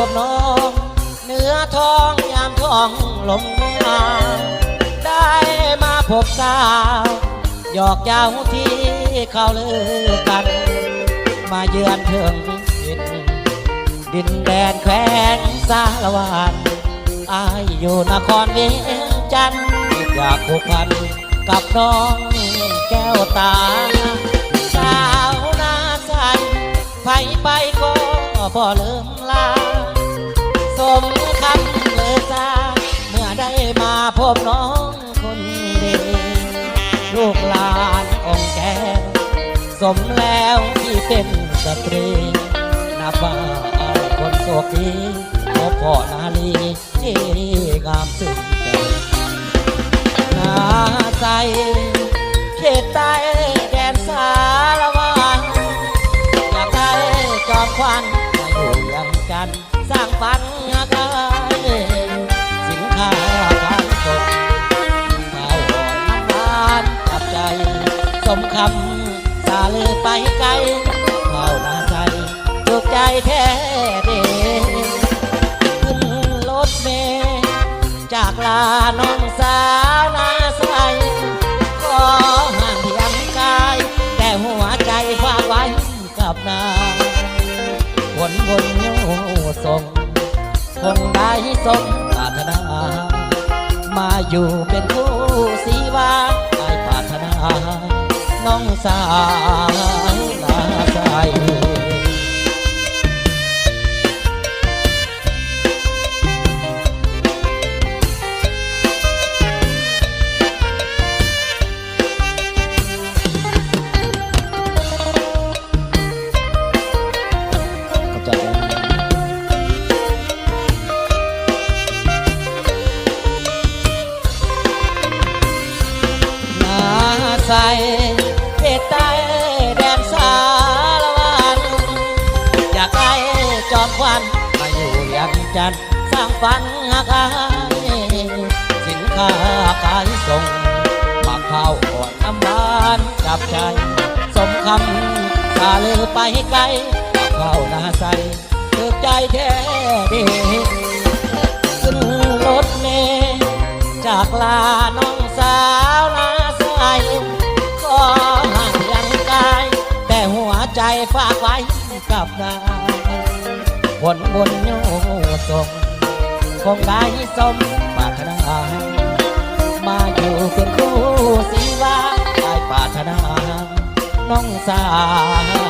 บน้องเนื้อทองยามท้องลมมาได้มาพบสาวหยอกเย้าที่เขาเลิกกันมาเยือนถึงดินแดนแขวงสารวานอายอยู่นครเวียงจันทร์อยากผูกพันกับน้องแก้วตาสาวนาใสไปไปก็พอเริ่มลาสมคำเลยจ้าเมื่อได้มาพบน้องคนดีลูกหลานองค์แก้วสมแล้วที่เป็นสตรีนับว่าคนโชคดีพบพ่อนาลีที่งามสุดนาใสเขตใต้แดนสารวันอยากได้จอมควันมาอยู่ยังจันทร์สร้างฝันกายสินค้าทางสดข้าวหอมน้ำหวานจับใจสมคำสาลือไปไกลข้าวนาใสถูกใจแท้เดขึ้นรถเมล์จากลาน้องสาวนาใสขอห่างเพียงกายแต่หัวใจฝากไว้กับนาวนโย่ส่งคงได้สมปรารถนามาอยู่เป็นคู่สีวาได้ปรารถนาน้องสาวนาใสใส่เขตใต้แดนสารวันอยากได้จอมควันมาอยู่ยังจันทร์สร้างฝันหากอายสินค้าขายส่งบักข้าวอ่อนน้ำหวานจับใจสมคำสาลือไปไกลบักข้าวนาใสถูกใจแท้ดีขึ้นรถเมล์จากลาน้องสาวนาใสขอห่างยังกายแต่หัวใจฝากไว้กับนายวนโย่ส่งคงได้สมปรารถนามาอยู่เป็นคู่สีวาได้ปรารถนาน้องสาว